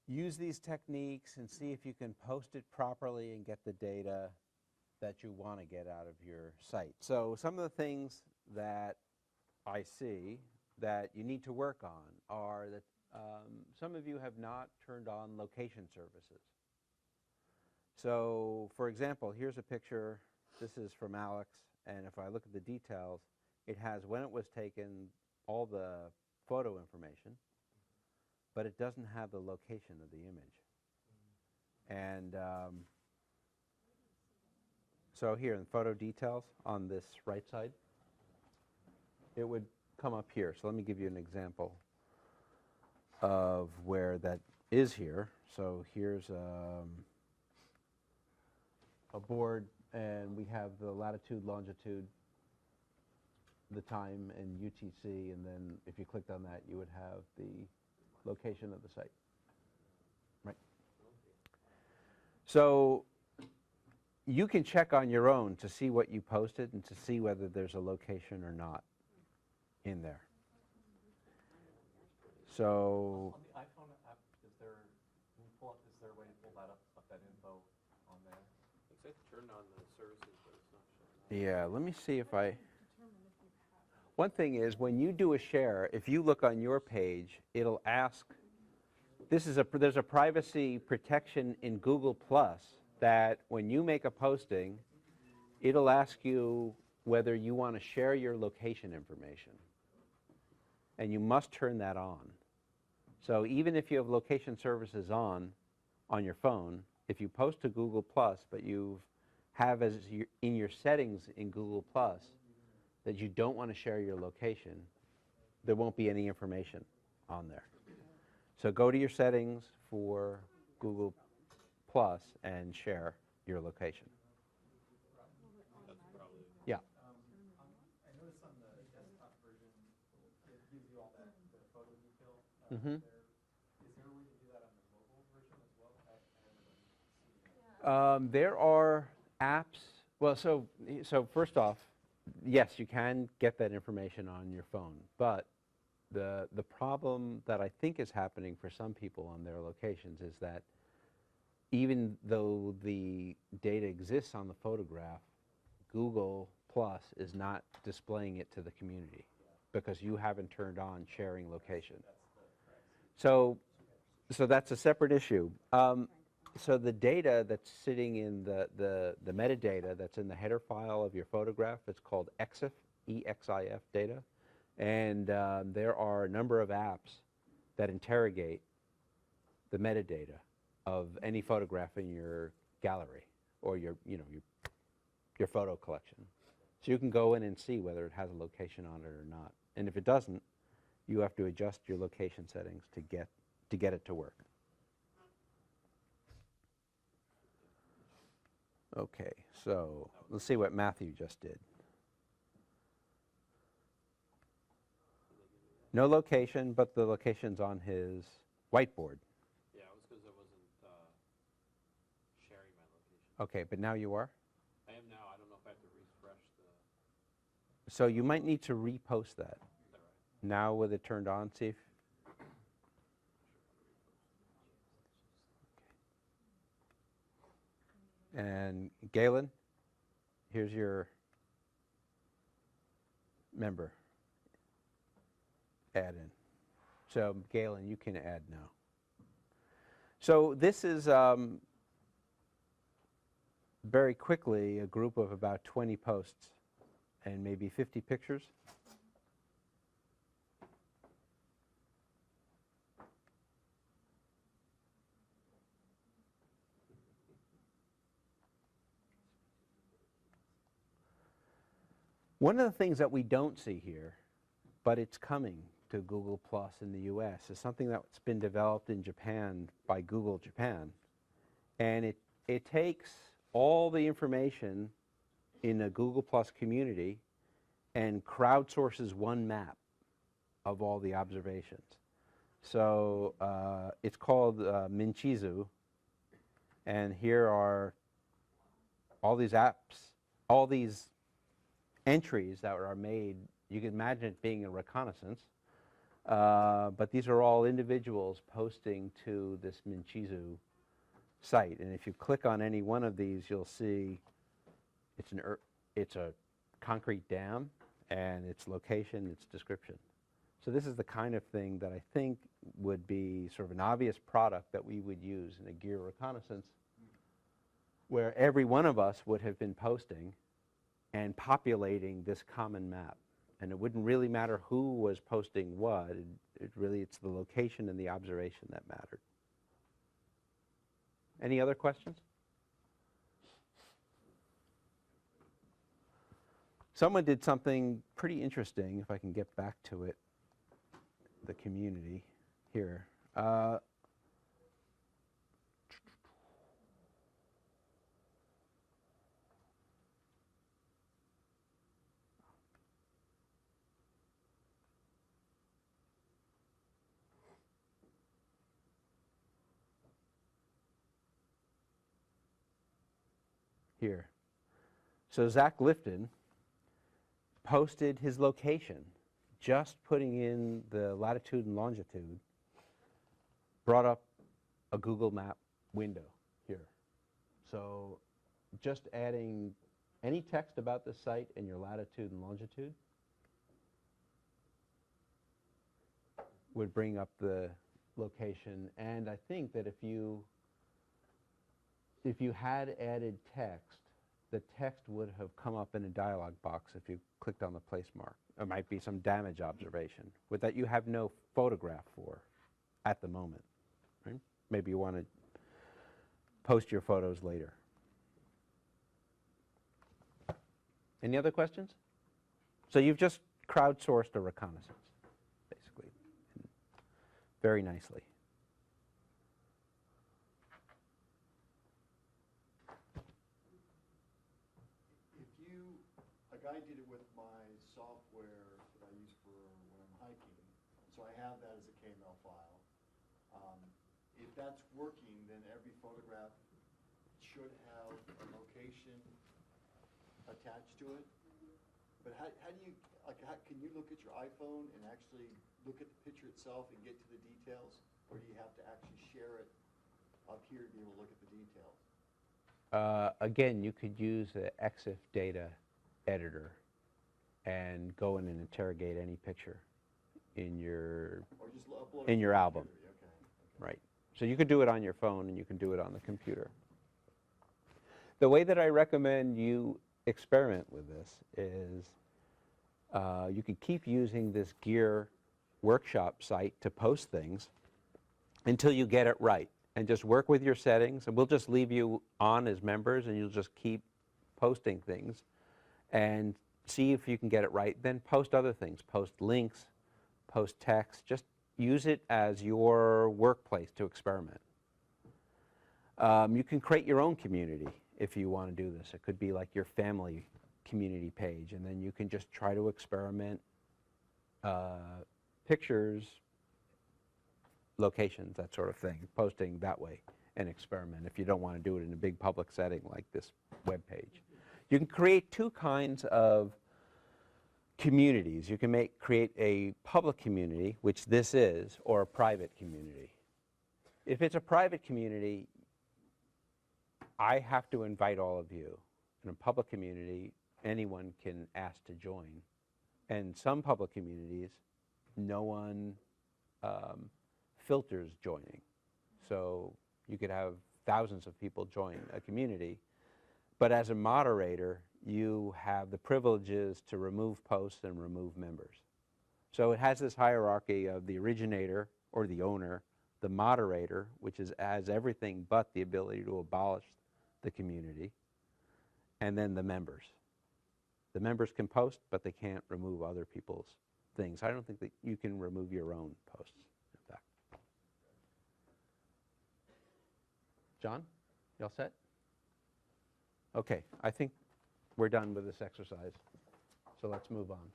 use these techniques and see if you can post it properly and get the data that you want to get out of your site. So some of the things that I see that you need to work on are that some of you have not turned on location services. So for example, here's a picture. This is from Alex, and if I look at the details, it has when it was taken, all the photo information, but it doesn't have the location of the image. And so here in photo details on this right side, it would come up here. So let me give you an example of where that is here. So here's a board, and we have the latitude, longitude, the time, and UTC, and then if you clicked on that, you would have the location of the site. Right? So you can check on your own to see what you posted and to see whether there's a location or not in there. So on the iPhone app, is there a way to pull that up that info on there? Looks like it turned on the services, but it's not showing up. yeah, let me see if I. One thing is, when you do a share, if you look on your page, it'll ask. There's a privacy protection in Google Plus that when you make a posting, it'll ask you whether you want to share your location information. And you must turn that on. So even if you have location services on your phone, if you post to Google Plus, but you have as in your settings in Google Plus that you don't want to share your location, there won't be any information on there. So go to your settings for Google Plus and share your location. That's probably. Yeah. I noticed on the desktop version, it gives you all that the photo detail Mm-hmm. there. Is there a way to do that on the mobile version as well? I haven't seen that. There are apps. Well, so first off, yes, you can get that information on your phone, but the problem that I think is happening for some people on their locations is that even though the data exists on the photograph, Google Plus is not displaying it to the community because you haven't turned on sharing location. So that's a separate issue. So the data that's sitting in the metadata that's in the header file of your photograph, it's called EXIF, EXIF data. And there are a number of apps that interrogate the metadata of any photograph in your gallery or your photo collection. So you can go in and see whether it has a location on it or not. And if it doesn't, you have to adjust your location settings to get it to work. Okay, so let's see what Matthew just did. No location, but the location's on his whiteboard. Yeah, it was because I wasn't sharing my location. Okay, but now you are? I am now. I don't know if I have to refresh the. So you might need to repost that. Is that right? Now with it turned on, see if. And Galen, here's your member. Add in. So Galen, you can add now. So this is very quickly a group of about 20 posts and maybe 50 pictures. One of the things that we don't see here, but it's coming to Google Plus in the US, is something that's been developed in Japan by Google Japan. And it takes all the information in a Google Plus community and crowdsources one map of all the observations. So it's called Minchizu, and here are all these apps, all these entries that are made. You can imagine it being a reconnaissance But these are all individuals posting to this Minchizu site. And if you click on any one of these, you'll see it's a concrete dam, and its location, its description. So this is the kind of thing that I think would be sort of an obvious product that we would use in a GEER reconnaissance, where every one of us would have been posting and populating this common map. And it wouldn't really matter who was posting what. It's the location and the observation that mattered. Any other questions? Someone did something pretty interesting, if I can get back to it, the community here. Here. So Zach Lifton posted his location, just putting in the latitude and longitude, brought up a Google Map window here. So just adding any text about the site and your latitude and longitude would bring up the location. And I think that if you had added text, the text would have come up in a dialog box if you clicked on the place mark. There might be some damage observation with that you have no photograph for at the moment. Right? Maybe you want to post your photos later. Any other questions? So you've just crowdsourced a reconnaissance, basically, very nicely. I did it with my software that I use for when I'm hiking, so I have that as a KML file. If that's working, then every photograph should have a location attached to it. But how do you, can you look at your iPhone and actually look at the picture itself and get to the details? Or do you have to actually share it up here to be able to look at the details? Again, you could use the EXIF data editor and go in and interrogate any picture in your album. Okay. Right. So you could do it on your phone and you can do it on the computer. The way that I recommend you experiment with this is you could keep using this GEER workshop site to post things until you get it right, and just work with your settings, and we'll just leave you on as members and you'll just keep posting things and see if you can get it right. Then post other things, post links, post text, just use it as your workplace to experiment. You can create your own community if you want to do this. It could be like your family community page, and then you can just try to experiment pictures, locations, that sort of thing, posting that way and experiment if you don't want to do it in a big public setting like this web page. You can create two kinds of communities. You can create a public community, which this is, or a private community. If it's a private community, I have to invite all of you. In a public community, anyone can ask to join. And some public communities, no one filters joining. So you could have thousands of people join a community, but as a moderator, you have the privileges to remove posts and remove members. So it has this hierarchy of the originator or the owner, the moderator, which has everything but the ability to abolish the community, and then the members. The members can post, but they can't remove other people's things. I don't think that you can remove your own posts, in fact. John, you all set? Okay, I think we're done with this exercise, so let's move on.